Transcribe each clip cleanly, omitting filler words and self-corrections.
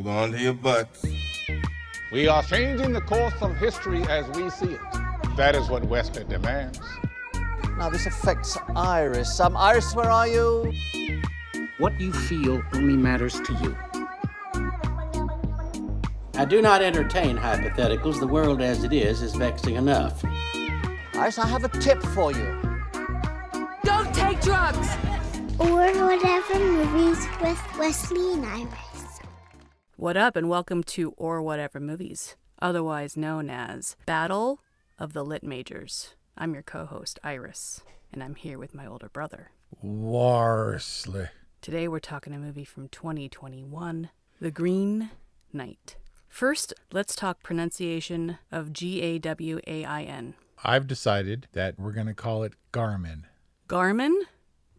Hold on to your butts. We are changing the course of history as we see it. That is what Wesley demands. Now this affects Iris. Iris, where are you? What you feel only matters to you. I do not entertain hypotheticals. The world as it is vexing enough. Iris, I have a tip for you. Don't take drugs! Or Whatever Movies with Wesley and Iris. What up, and welcome to Or Whatever Movies, otherwise known as Battle of the Lit Majors. I'm your co-host, Iris, and I'm here with my older brother, Wesley. Today we're talking a movie from 2021, The Green Knight. First, let's talk pronunciation of Gawain. I've decided that we're going to call it Garmin. Garmin?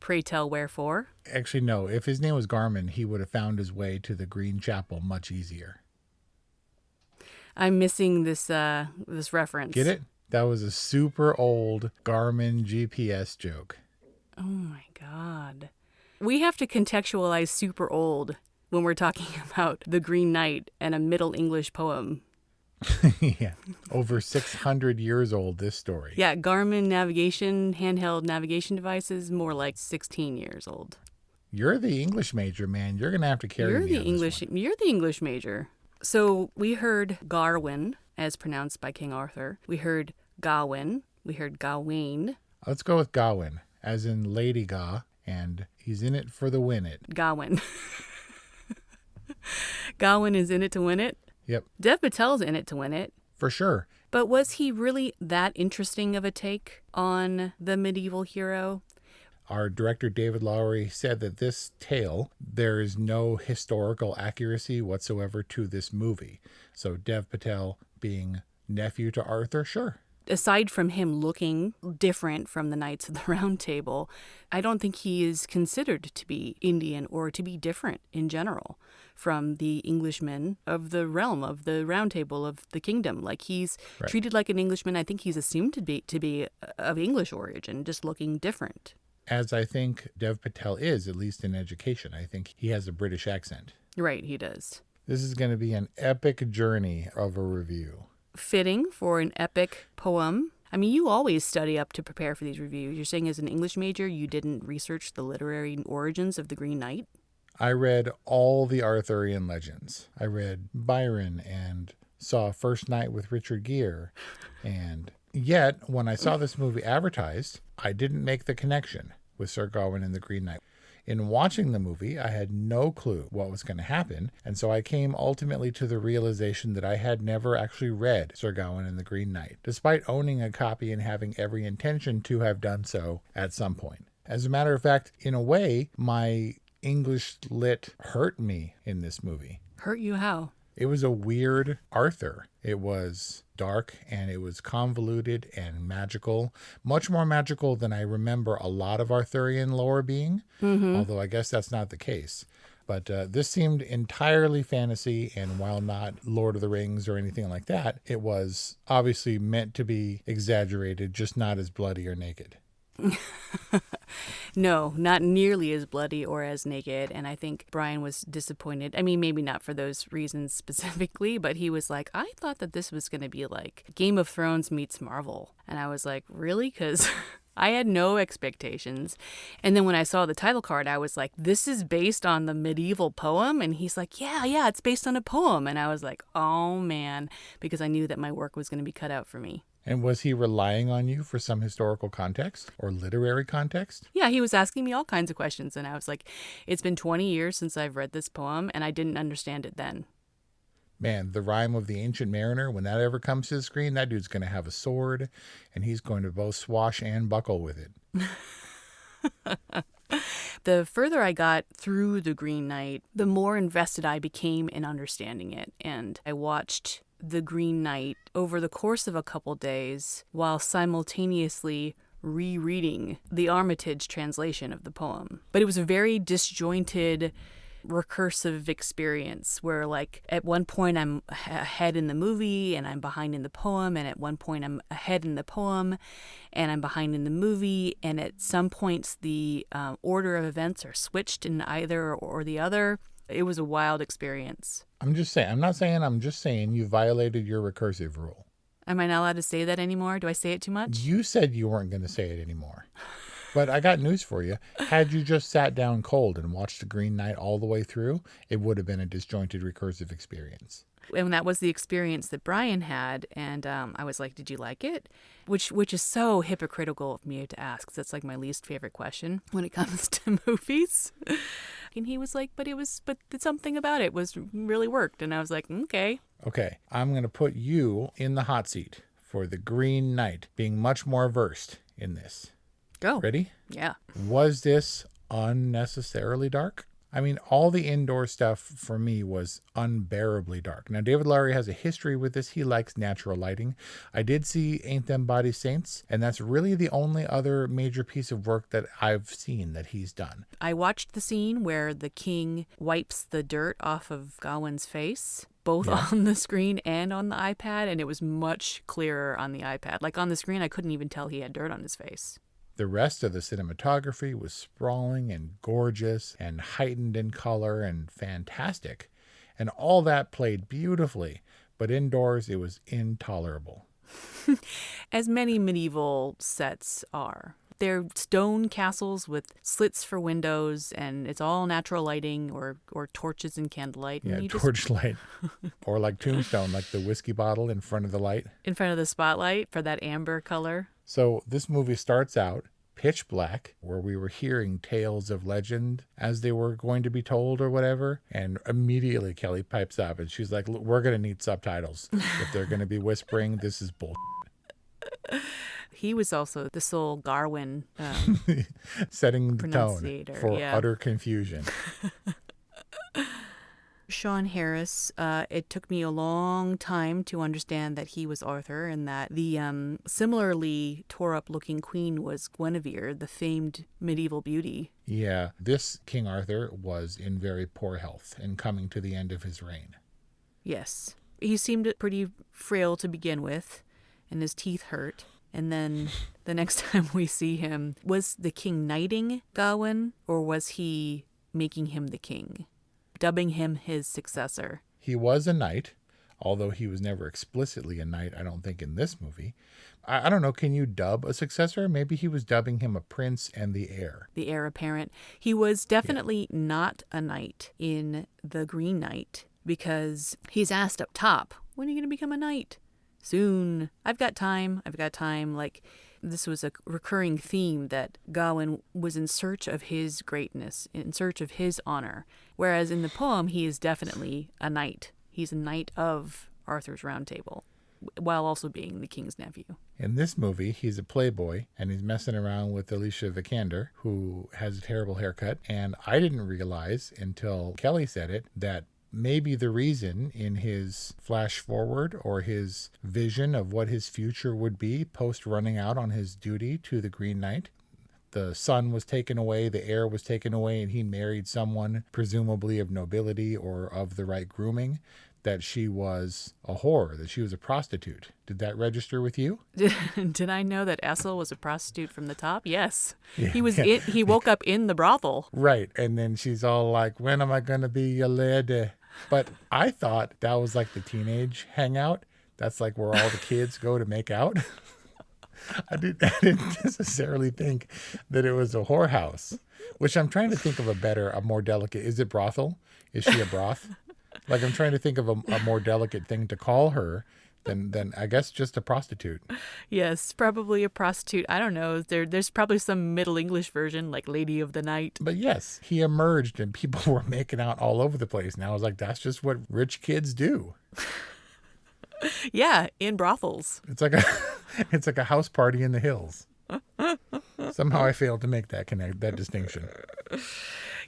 Pray tell wherefore. Actually, no. If his name was Garmin, he would have found his way to the Green Chapel much easier. I'm missing this reference. Get it? That was a super old Garmin GPS joke. Oh my God. We have to contextualize super old when we're talking about The Green Knight and a Middle English poem. Yeah. Over 600 years old, this story. Yeah, Garmin navigation, handheld navigation devices, more like 16 years old. You're the English major, man. You're going to have to carry me on this one. You're the English major. So we heard Gawain, as pronounced by King Arthur. We heard Gawain. We heard Gawain. Let's go with Gawain, as in Lady Ga, and he's in it for the win it. Gawain. Gawain is in it to win it? Yep. Dev Patel's in it to win it. For sure. But was he really that interesting of a take on the medieval hero? Our director, David Lowery, said that this tale, there is no historical accuracy whatsoever to this movie. So Dev Patel being nephew to Arthur, sure. Aside from him looking different from the Knights of the Round Table, I don't think he is considered to be Indian or to be different in general from the Englishmen of the realm, of the Round Table, of the kingdom. Like, he's Right. treated like an Englishman. I think he's assumed to be of English origin, just looking different. As I think Dev Patel is, at least in education. I think he has a British accent. Right, he does. This is going to be an epic journey of a review. Fitting for an epic poem. I mean, you always study up to prepare for these reviews. You're saying as an English major, you didn't research the literary origins of the Green Knight? I read all the Arthurian legends. I read Byron and saw First Night with Richard Gere. And yet, when I saw this movie advertised, I didn't make the connection with Sir Gawain and the Green Knight. In watching the movie, I had no clue what was going to happen, and so I came ultimately to the realization that I had never actually read Sir Gawain and the Green Knight, despite owning a copy and having every intention to have done so at some point. As a matter of fact, in a way, my English lit hurt me in this movie. Hurt you how? It was a weird Arthur. It was dark and it was convoluted and magical. Much more magical than I remember a lot of Arthurian lore being, although I guess that's not the case. But this seemed entirely fantasy, and while not Lord of the Rings or anything like that, it was obviously meant to be exaggerated, just not as bloody or naked. No, not nearly as bloody or as naked, and I think Brian was disappointed. I mean, maybe not for those reasons specifically, but he was like, I thought that this was going to be like Game of Thrones meets Marvel. And I was like, really? Because I had no expectations. And then when I saw the title card, I was like, this is based on the medieval poem? And he's like, yeah, it's based on a poem. And I was like, oh man, because I knew that my work was going to be cut out for me. And was he relying on you for some historical context or literary context? Yeah, he was asking me all kinds of questions, and I was like, it's been 20 years since I've read this poem, and I didn't understand it then. Man, the rhyme of the Ancient Mariner, when that ever comes to the screen, that dude's going to have a sword, and he's going to both swash and buckle with it. The further I got through The Green Knight, the more invested I became in understanding it, and I watched The Green Knight over the course of a couple days while simultaneously rereading the Armitage translation of the poem. But it was a very disjointed, recursive experience where, like, at one point I'm ahead in the movie and I'm behind in the poem, and at one point I'm ahead in the poem and I'm behind in the movie, and at some points the order of events are switched in either or the other. It was a wild experience. I'm just saying. I'm just saying you violated your recursive rule. Am I not allowed to say that anymore? Do I say it too much? You said you weren't going to say it anymore. But I got news for you. Had you just sat down cold and watched The Green Knight all the way through, it would have been a disjointed recursive experience. And that was the experience that Brian had, and I was like, "Did you like it?" Which is so hypocritical of me to ask, 'cause that's like my least favorite question when it comes to movies. And he was like, "But something about it was really worked," and I was like, "Okay." Okay, I'm going to put you in the hot seat for The Green Knight, being much more versed in this. Go. Ready? Yeah. Was this unnecessarily dark? I mean, all the indoor stuff for me was unbearably dark. Now, David Lowery has a history with this. He likes natural lighting. I did see Ain't Them Body Saints, and that's really the only other major piece of work that I've seen that he's done. I watched the scene where the king wipes the dirt off of Gawain's face, both on the screen and on the iPad, and it was much clearer on the iPad. Like on the screen, I couldn't even tell he had dirt on his face. The rest of the cinematography was sprawling and gorgeous and heightened in color and fantastic. And all that played beautifully, but indoors it was intolerable. As many medieval sets are. They're stone castles with slits for windows, and it's all natural lighting or torches and candlelight. Yeah, And torchlight. Or like Tombstone, like the whiskey bottle in front of the light. in front of the spotlight for that amber color. So this movie starts out pitch black, where we were hearing tales of legend as they were going to be told or whatever. And immediately Kelly pipes up and she's like, "Look, we're going to need subtitles. If they're going to be whispering, this is bull." He was also the sole Gawain Setting the tone pronunciator, for yeah. utter confusion. Sean Harris, it took me a long time to understand that he was Arthur and that the similarly tore-up looking queen was Guinevere, the famed medieval beauty. Yeah, this King Arthur was in very poor health and coming to the end of his reign. Yes. He seemed pretty frail to begin with, and his teeth hurt. And then the next time we see him, was the king knighting Gawain, or was he making him the king? Dubbing him his successor. He was a knight, although he was never explicitly a knight, I don't think, in this movie. I don't know, can you dub a successor? Maybe he was dubbing him a prince and the heir. The heir apparent. He was definitely not a knight in The Green Knight, because he's asked up top, "When are you going to become a knight?" "Soon. I've got time. Like, this was a recurring theme that Gawain was in search of his greatness, in search of his honor. Whereas in the poem, he is definitely a knight. He's a knight of Arthur's Round Table, while also being the king's nephew. In this movie, he's a playboy, and he's messing around with Alicia Vikander, who has a terrible haircut. And I didn't realize until Kelly said it that maybe the reason in his flash forward or his vision of what his future would be post running out on his duty to the Green Knight, the son was taken away, the heir was taken away, and he married someone presumably of nobility or of the right grooming, that she was a whore, that she was a prostitute. Did that register with you? Did I know that Essel was a prostitute from the top? Yes. Yeah, He woke up in the brothel. Right. And then she's all like, "When am I going to be your lady?" But I thought that was like the teenage hangout. That's like where all the kids go to make out. I didn't necessarily think that it was a whorehouse, which I'm trying to think of a more delicate. Is it brothel? Is she a broth? Like, I'm trying to think of a more delicate thing to call her than I guess just a prostitute. Yes, probably a prostitute. I don't know. There's probably some Middle English version, like Lady of the Night. But yes, he emerged and people were making out all over the place. And I was like, that's just what rich kids do. Yeah, in brothels. It's like a house party in the hills. Somehow I failed to make that distinction.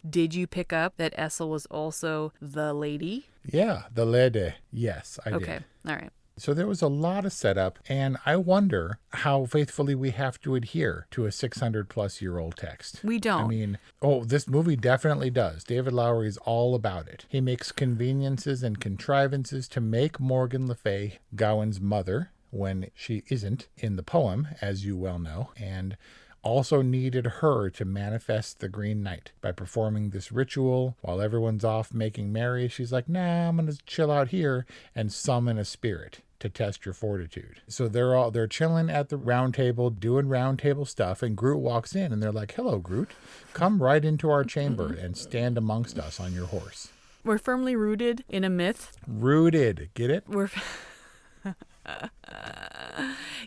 Did you pick up that Essel was also the lady? Yeah, the lady. Yes, I did. Okay, all right. So there was a lot of setup, and I wonder how faithfully we have to adhere to a 600-plus-year-old text. We don't. I mean, this movie definitely does. David Lowery is all about it. He makes conveniences and contrivances to make Morgan Le Fay Gawain's mother when she isn't in the poem, as you well know, and also needed her to manifest the Green Knight by performing this ritual while everyone's off making merry. She's like, nah, I'm going to chill out here and summon a spirit to test your fortitude. So they're chilling at the round table, doing round table stuff, and Groot walks in and they're like, hello, Groot, come right into our chamber and stand amongst us on your horse. We're firmly rooted in a myth. Rooted, get it?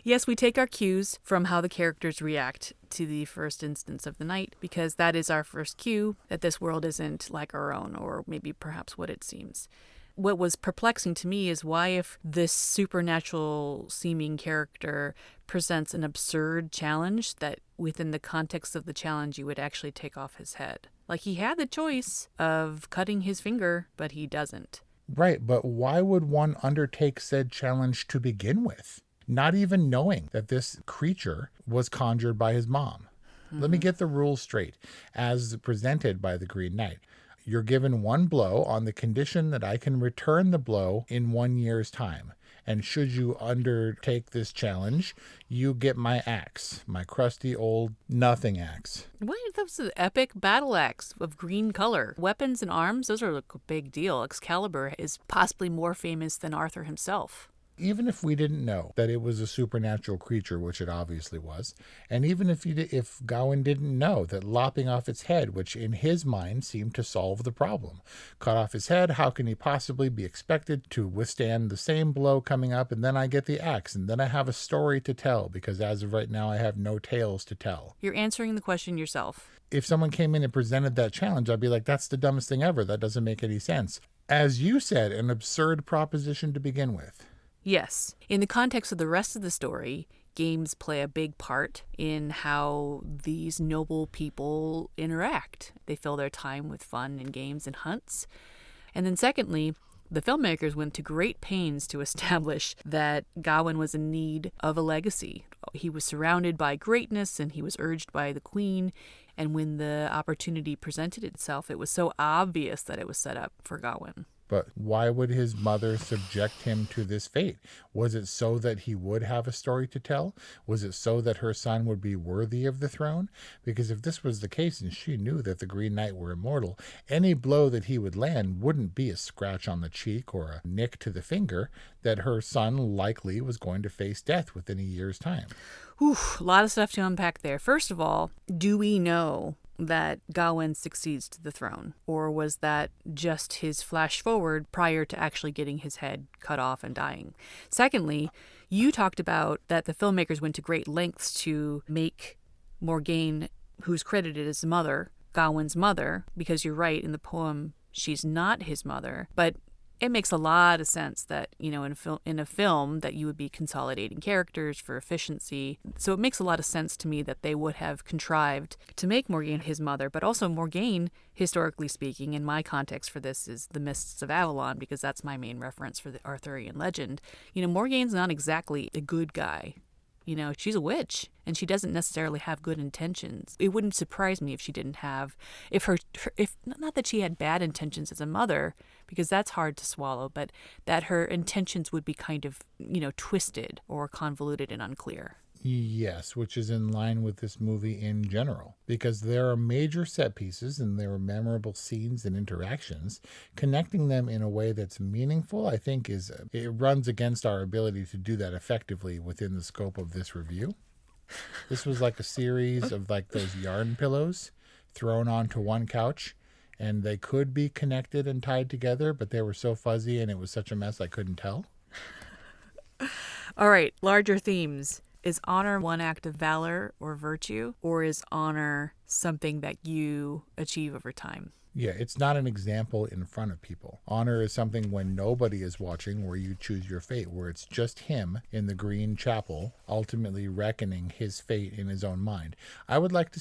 Yes, we take our cues from how the characters react to the first instance of the night, because that is our first cue that this world isn't like our own, or maybe perhaps what it seems. What was perplexing to me is why, if this supernatural seeming character presents an absurd challenge, that within the context of the challenge you would actually take off his head. Like, he had the choice of cutting his finger, but he doesn't. Right, but why would one undertake said challenge to begin with? Not even knowing that this creature was conjured by his mom. Let me get the rules straight. As presented by the Green Knight, you're given one blow on the condition that I can return the blow in 1 year's time. And should you undertake this challenge, you get my axe, my crusty old nothing axe. What? That was an epic battle axe of green color. Weapons and arms, those are a big deal. Excalibur is possibly more famous than Arthur himself. Even if we didn't know that it was a supernatural creature, which it obviously was, and even if Gawain didn't know that lopping off its head, which in his mind seemed to solve the problem, cut off his head, how can he possibly be expected to withstand the same blow coming up? And then I get the axe, and then I have a story to tell, because as of right now I have no tales to tell. You're answering the question yourself. If someone came in and presented that challenge, I'd be like, that's the dumbest thing ever. That doesn't make any sense. As you said, an absurd proposition to begin with. Yes. In the context of the rest of the story, games play a big part in how these noble people interact. They fill their time with fun and games and hunts. And then secondly, the filmmakers went to great pains to establish that Gawain was in need of a legacy. He was surrounded by greatness and he was urged by the queen. And when the opportunity presented itself, it was so obvious that it was set up for Gawain. But why would his mother subject him to this fate? Was it so that he would have a story to tell? Was it so that her son would be worthy of the throne? Because if this was the case and she knew that the Green Knight were immortal, any blow that he would land wouldn't be a scratch on the cheek or a nick to the finger, that her son likely was going to face death within a year's time. A lot of stuff to unpack there. First of all, do we know that Gawain succeeds to the throne? Or was that just his flash forward prior to actually getting his head cut off and dying? Secondly, you talked about that the filmmakers went to great lengths to make Morgane, who's credited as the mother, Gawain's mother, because you're right, in the poem, she's not his mother. But it makes a lot of sense that, in a film that you would be consolidating characters for efficiency. So it makes a lot of sense to me that they would have contrived to make Morgane his mother. But also Morgane, historically speaking, in my context for this is the Mists of Avalon, because that's my main reference for the Arthurian legend. Not not exactly a good guy. She's a witch, and she doesn't necessarily have good intentions. It wouldn't surprise me if she didn't have, if not that she had bad intentions as a mother, because that's hard to swallow, but that her intentions would be kind of, twisted or convoluted and unclear. Yes, which is in line with this movie in general, because there are major set pieces and there are memorable scenes and interactions. Connecting them in a way that's meaningful, I think, it runs against our ability to do that effectively within the scope of this review. This was like a series of like those yarn pillows thrown onto one couch, and they could be connected and tied together, but they were so fuzzy and it was such a mess I couldn't tell. All right, larger themes. Is honor one act of valor or virtue, or is honor something that you achieve over time? Yeah, it's not an example in front of people. Honor is something when nobody is watching, where you choose your fate, where it's just him in the green chapel, ultimately reckoning his fate in his own mind. I would like to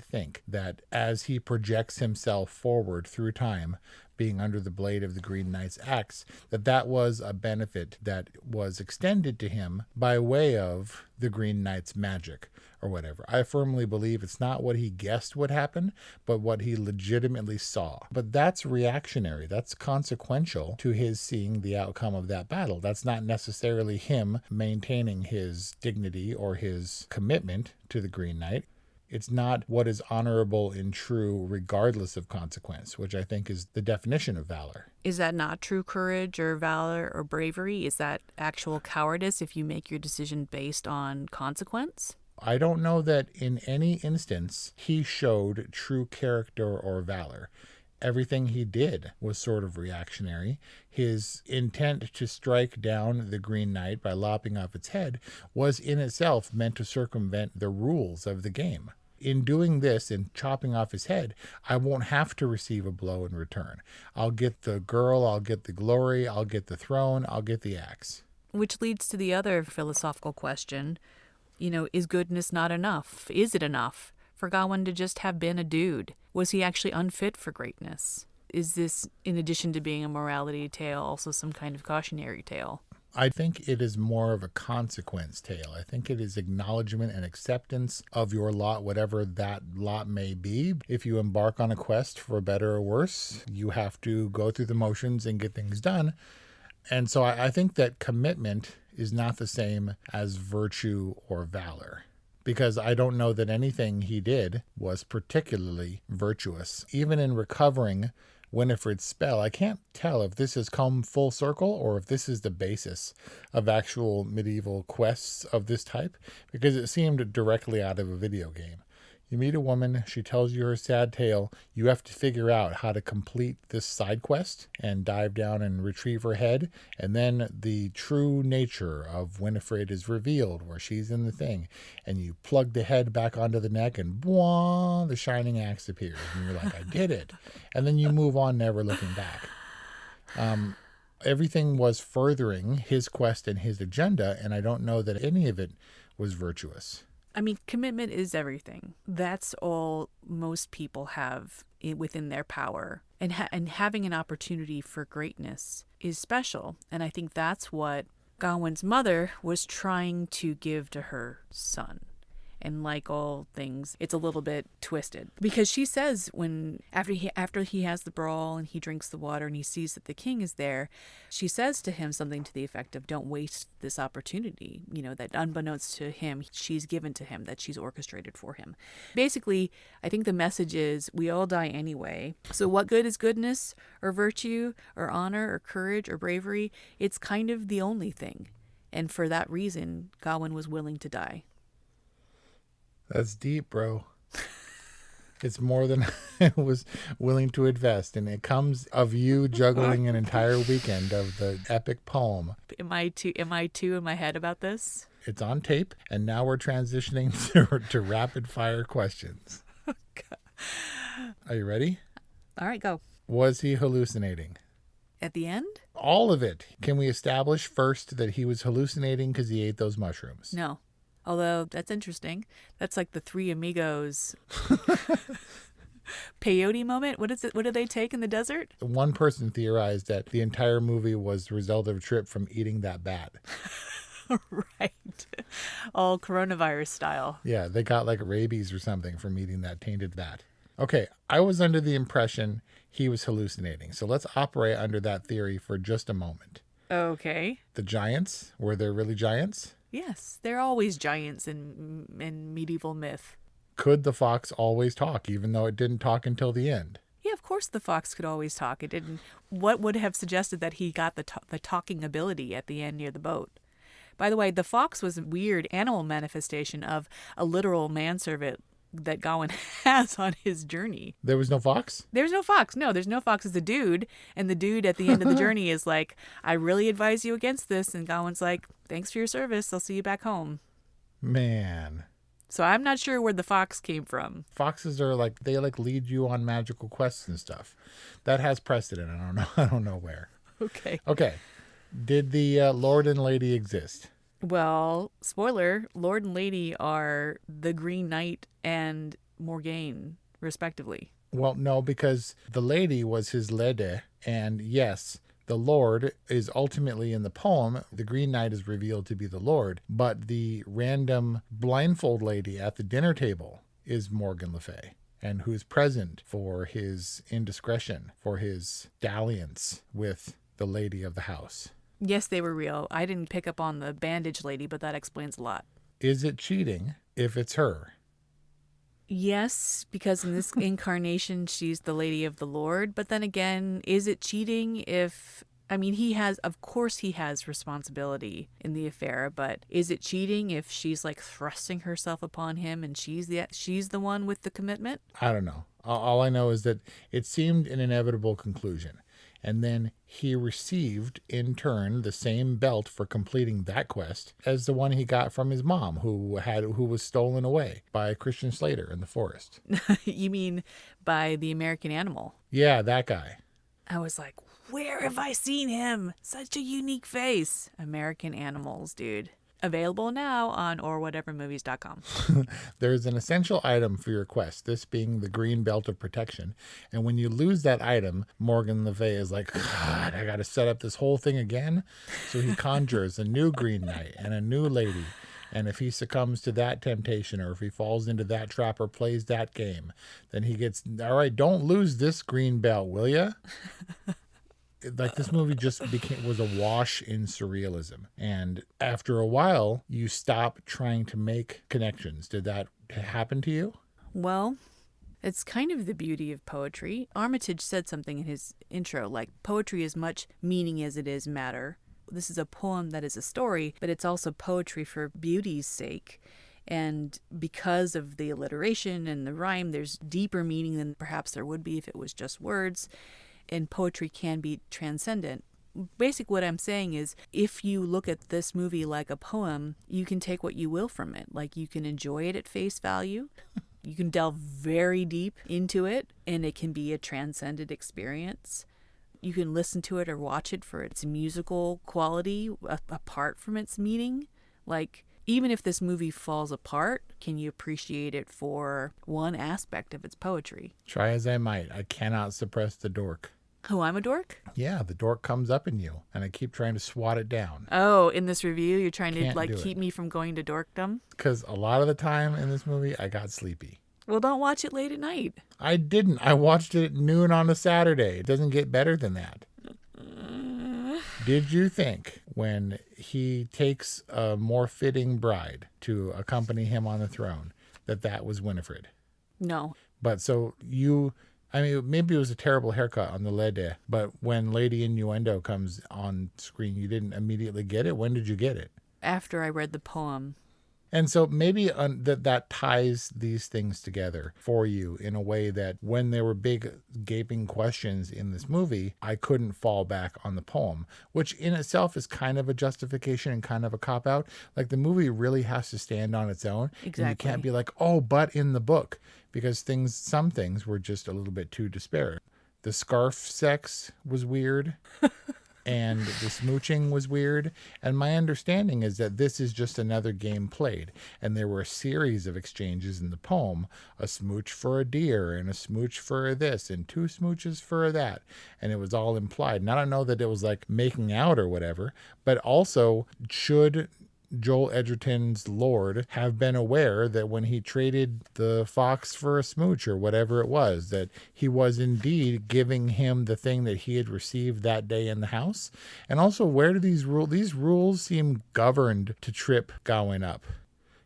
think that as he projects himself forward through time, being under the blade of the Green Knight's axe, that was a benefit that was extended to him by way of the Green Knight's magic or whatever. I firmly believe it's not what he guessed would happen, but what he legitimately saw. But that's reactionary. That's consequential to his seeing the outcome of that battle. That's not necessarily him maintaining his dignity or his commitment to the Green Knight. It's not what is honorable and true regardless of consequence, which I think is the definition of valor. Is that not true courage or valor or bravery? Is that actual cowardice if you make your decision based on consequence? I don't know that in any instance he showed true character or valor. Everything he did was sort of reactionary. His intent to strike down the Green Knight by lopping off its head was in itself meant to circumvent the rules of the game. In doing this and chopping off his head, I won't have to receive a blow in return. I'll get the girl, I'll get the glory, I'll get the throne, I'll get the axe. Which leads to the other philosophical question. Is goodness not enough? Is it enough for Gawain to just have been a dude? Was he actually unfit for greatness? Is this, in addition to being a morality tale, also some kind of cautionary tale? I think it is more of a consequence tale. I think it is acknowledgement and acceptance of your lot, whatever that lot may be. If you embark on a quest for better or worse, you have to go through the motions and get things done. And so I think that commitment is not the same as virtue or valor, because I don't know that anything he did was particularly virtuous. Even in recovering Winifred's spell, I can't tell if this has come full circle or if this is the basis of actual medieval quests of this type, because it seemed directly out of a video game. You meet a woman, she tells you her sad tale, you have to figure out how to complete this side quest and dive down and retrieve her head, and then the true nature of Winifred is revealed where she's in the thing, and you plug the head back onto the neck and bwah, the shining axe appears, and you're like, I did it. And then you move on, never looking back. Everything was furthering his quest and his agenda, and I don't know that any of it was virtuous. I mean, commitment is everything. That's all most people have within their power. And having an opportunity for greatness is special. And I think that's what Gawain's mother was trying to give to her son. And like all things, it's a little bit twisted. Because she says after he has the brawl and he drinks the water and he sees that the king is there, she says to him something to the effect of, don't waste this opportunity, that unbeknownst to him, she's given to him, that she's orchestrated for him. Basically, I think the message is we all die anyway. So what good is goodness or virtue or honor or courage or bravery? It's kind of the only thing. And for that reason, Gawain was willing to die. That's deep, bro. It's more than I was willing to invest. And it comes of you juggling an entire weekend of the epic poem. Am I too in my head about this? It's on tape. And now we're transitioning to rapid fire questions. Are you ready? All right, go. Was he hallucinating? At the end? All of it. Can we establish first that he was hallucinating because he ate those mushrooms? No. Although, that's interesting. That's like the Three Amigos peyote moment. What is it? What did they take in the desert? One person theorized that the entire movie was the result of a trip from eating that bat. Right. All coronavirus style. Yeah, they got like rabies or something from eating that tainted bat. Okay, I was under the impression he was hallucinating. So let's operate under that theory for just a moment. Okay. The giants, were there really giants? Yes, there are always giants in medieval myth. Could the fox always talk, even though it didn't talk until the end? Yeah, of course the fox could always talk. It didn't. What would have suggested that he got the talking ability at the end near the boat? By the way, the fox was a weird animal manifestation of a literal manservant that Gawain has on his journey. There was no fox? There's no fox. No, there's no fox. It's a dude. And the dude at the end of the journey is like, I really advise you against this. And Gawain's like, thanks for your service. I'll see you back home. Man. So I'm not sure where the fox came from. Foxes are like, they like lead you on magical quests and stuff. That has precedent. I don't know where. Okay. Did the Lord and Lady exist? Well, spoiler, Lord and Lady are the Green Knight and Morgaine, respectively. Well, no, because the lady was his lede, and yes, the Lord is ultimately in the poem. The Green Knight is revealed to be the Lord, but the random blindfold lady at the dinner table is Morgan Le Fay, and who's present for his indiscretion, for his dalliance with the lady of the house. Yes, they were real. I didn't pick up on the bandage lady, but that explains a lot. Is it cheating if it's her? Yes, because in this incarnation, she's the Lady of the Lord. But then again, is it cheating if, I mean, of course he has responsibility in the affair, but is it cheating if she's like thrusting herself upon him and she's the one with the commitment? I don't know. All I know is that it seemed an inevitable conclusion. And then he received, in turn, the same belt for completing that quest as the one he got from his mom, who was stolen away by Christian Slater in the forest. You mean by the American Animal? Yeah, that guy. I was like, where have I seen him? Such a unique face. American Animals, dude. Available now on orwhatevermovies.com. There's an essential item for your quest, this being the green belt of protection. And when you lose that item, Morgan Le Fay is like, God, I got to set up this whole thing again. So he conjures a new Green Knight and a new lady. And if he succumbs to that temptation, or if he falls into that trap or plays that game, then he gets, all right, don't lose this green belt, will ya? Like, this movie just was a wash in surrealism. And after a while, you stop trying to make connections. Did that happen to you? Well, it's kind of the beauty of poetry. Armitage said something in his intro, like, poetry is much meaning as it is matter. This is a poem that is a story, but it's also poetry for beauty's sake. And because of the alliteration and the rhyme, there's deeper meaning than perhaps there would be if it was just words. And poetry can be transcendent. Basically, what I'm saying is, if you look at this movie like a poem, you can take what you will from it. Like, you can enjoy it at face value. You can delve very deep into it, and it can be a transcendent experience. You can listen to it or watch it for its musical quality, apart from its meaning. Like, even if this movie falls apart, can you appreciate it for one aspect of its poetry? Try as I might, I cannot suppress the dork. Oh, I'm a dork? Yeah, the dork comes up in you, and I keep trying to swat it down. Oh, in this review, you're trying to Can't do keep it. me from going to dorkdom? Because a lot of the time in this movie, I got sleepy. Well, don't watch it late at night. I didn't. I watched it at noon on a Saturday. It doesn't get better than that. Did you think when he takes a more fitting bride to accompany him on the throne that was Winifred? No. But so maybe it was a terrible haircut on the lede, but when Lady Innuendo comes on screen, you didn't immediately get it? When did you get it? After I read the poem. And so maybe that ties these things together for you in a way that when there were big gaping questions in this movie, I couldn't fall back on the poem, which in itself is kind of a justification and kind of a cop-out. Like, the movie really has to stand on its own. Exactly. And you can't be like, oh, but in the book, because some things were just a little bit too disparate. The scarf sex was weird. And the smooching was weird. And my understanding is that this is just another game played. And there were a series of exchanges in the poem, a smooch for a deer and a smooch for this and 2 smooches for that. And it was all implied. And I don't know that it was like making out or whatever, but also, should Joel Edgerton's Lord have been aware that when he traded the fox for a smooch or whatever it was, that he was indeed giving him the thing that he had received that day in the house? And also, where do these rules seem governed to trip Gawain up?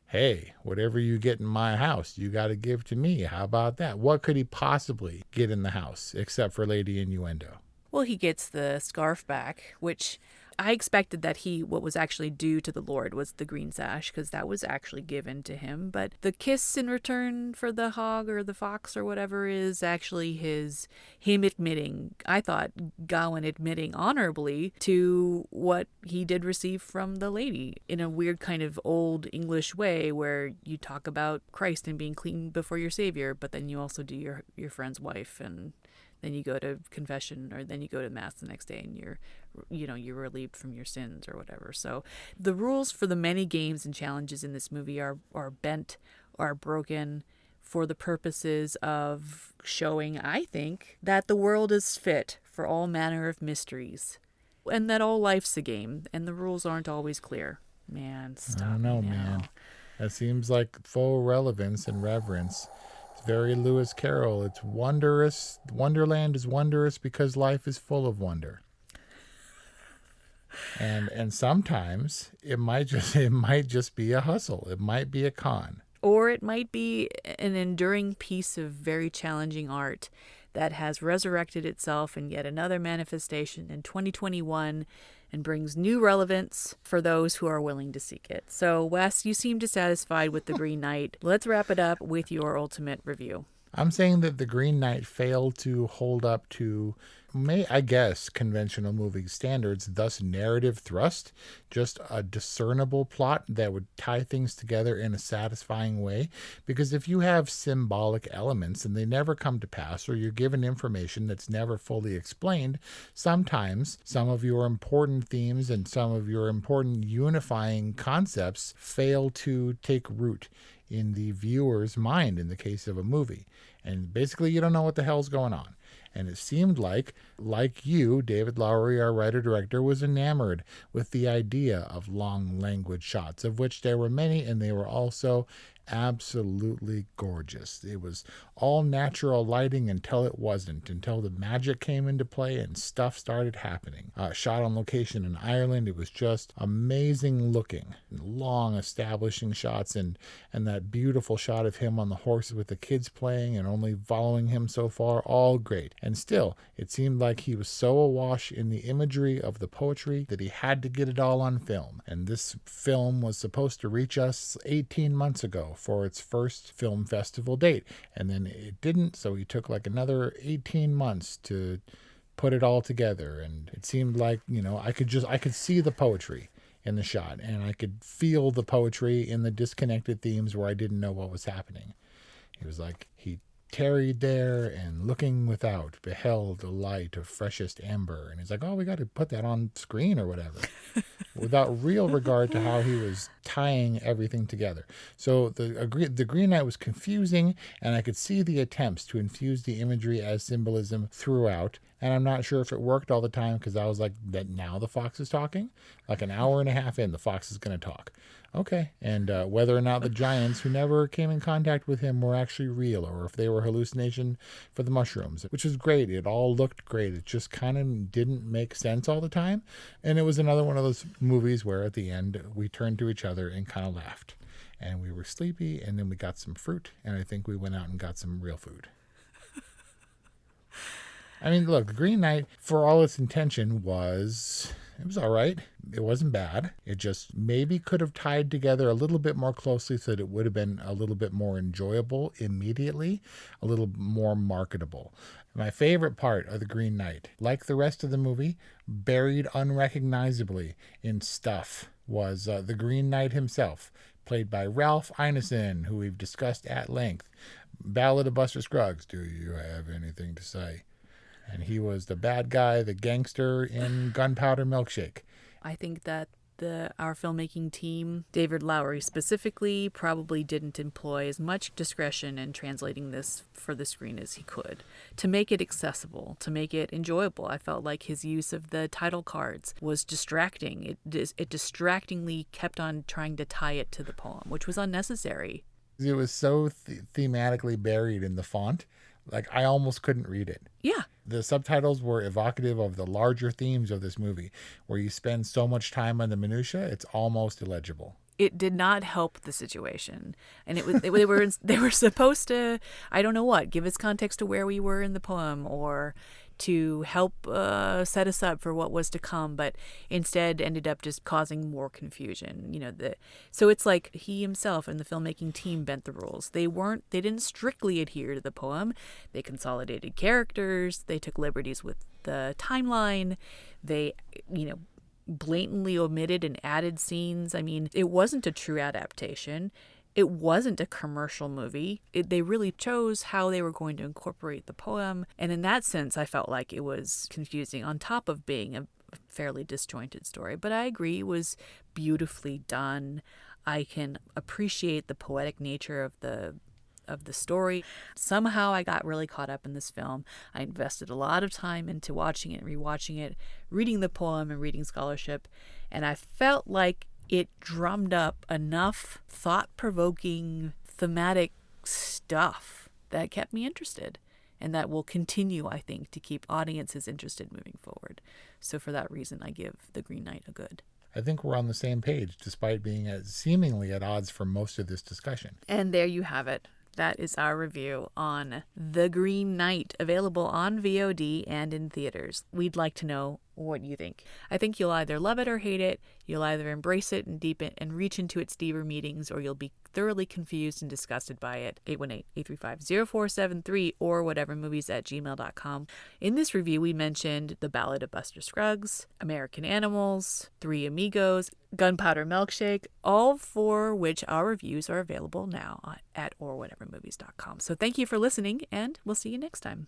Hey, whatever you get in my house, you got to give to me. How about that? What could he possibly get in the house except for Lady Innuendo? Well, he gets the scarf back, which I expected that what was actually due to the Lord was the green sash, because that was actually given to him. But the kiss in return for the hog or the fox or whatever is actually him admitting, I thought, Gawain admitting honorably to what he did receive from the lady in a weird kind of old English way where you talk about Christ and being clean before your Savior, but then you also do your friend's wife, and then you go to confession, or then you go to mass the next day and you're relieved from your sins or whatever. So the rules for the many games and challenges in this movie are bent, are broken for the purposes of showing, I think, that the world is fit for all manner of mysteries and that all life's a game and the rules aren't always clear. Man, stop. I don't know, me now. man. That seems like full relevance and reverence. It's very Lewis Carroll. It's wondrous. Wonderland is wondrous because life is full of wonder. And sometimes it might just be a hustle. It might be a con. Or it might be an enduring piece of very challenging art that has resurrected itself in yet another manifestation in 2021 and brings new relevance for those who are willing to seek it. So, Wes, you seem dissatisfied with The Green Knight. Let's wrap it up with your ultimate review. I'm saying that The Green Knight failed to hold up to, I guess, conventional movie standards, thus narrative thrust, just a discernible plot that would tie things together in a satisfying way. Because if you have symbolic elements and they never come to pass, or you're given information that's never fully explained, sometimes some of your important themes and some of your important unifying concepts fail to take root in the viewer's mind in the case of a movie. And basically you don't know what the hell's going on. And it seemed like you, David Lowery, our writer-director, was enamored with the idea of long language shots, of which there were many, and they were also absolutely gorgeous. It was all natural lighting until it wasn't, until the magic came into play and stuff started happening. Shot on location in Ireland, it was just amazing looking. Long establishing shots and that beautiful shot of him on the horse with the kids playing and only following him so far, all great. And still, it seemed like he was so awash in the imagery of the poetry that he had to get it all on film. And this film was supposed to reach us 18 months ago for its first film festival date, and then it didn't, so he took like another 18 months to put it all together. And it seemed like, I could see the poetry in the shot, and I could feel the poetry in the disconnected themes where I didn't know what was happening. It was like he tarried there and looking without beheld the light of freshest amber, and he's like, oh, we got to put that on screen or whatever, without real regard to how he was tying everything together. So the Green Knight was confusing, and I could see the attempts to infuse the imagery as symbolism throughout, and I'm not sure if it worked all the time, because I was like, that now the fox is talking? Like an hour and a half in, the fox is going to talk. Okay. And whether or not the giants who never came in contact with him were actually real, or if they were hallucination for the mushrooms, which was great. It all looked great. It just kind of didn't make sense all the time. And it was another one of those movies where at the end we turned to each other and kind of laughed. And we were sleepy, and then we got some fruit, and I think we went out and got some real food. I mean, look, The Green Knight, for all its intention, was all right. It wasn't bad. It just maybe could have tied together a little bit more closely so that it would have been a little bit more enjoyable immediately, a little more marketable. My favorite part of The Green Knight, like the rest of the movie, buried unrecognizably in stuff, was the Green Knight himself, played by Ralph Ineson, who we've discussed at length. Ballad of Buster Scruggs, do you have anything to say? And he was the bad guy, the gangster in Gunpowder Milkshake. I think that our filmmaking team, David Lowery specifically, probably didn't employ as much discretion in translating this for the screen as he could to make it accessible, to make it enjoyable. I felt like his use of the title cards was distracting. It distractingly kept on trying to tie it to the poem, which was unnecessary. It was so thematically buried in the font. Like, I almost couldn't read it. Yeah. The subtitles were evocative of the larger themes of this movie, where you spend so much time on the minutia, it's almost illegible. It did not help the situation. And they were supposed to, I don't know what, give us context to where we were in the poem, or to help set us up for what was to come, but instead ended up just causing more confusion. So it's like he himself and the filmmaking team bent the rules. They didn't strictly adhere to the poem. They consolidated characters. They took liberties with the timeline. They, blatantly omitted and added scenes. I mean, it wasn't a true adaptation. It wasn't a commercial movie. They really chose how they were going to incorporate the poem. And in that sense, I felt like it was confusing on top of being a fairly disjointed story. But I agree, it was beautifully done. I can appreciate the poetic nature of the of the story. Somehow I got really caught up in this film. I invested a lot of time into watching it and rewatching it, reading the poem and reading scholarship, and I felt like it drummed up enough thought-provoking thematic stuff that kept me interested, and that will continue, I think, to keep audiences interested moving forward. So for that reason, I give The Green Knight a good. I think we're on the same page, despite being seemingly at odds for most of this discussion. And there you have it. That is our review on The Green Knight, available on VOD and in theaters. We'd like to know what you think. I think you'll either love it or hate it. You'll either embrace it and deepen and reach into its deeper meanings, or you'll be thoroughly confused and disgusted by it. 818-835-0473 or whatevermovies@gmail.com. In this review, we mentioned The Ballad of Buster Scruggs, American Animals, Three Amigos, Gunpowder Milkshake, all for which our reviews are available now at orwhatevermovies.com. So thank you for listening, and we'll see you next time.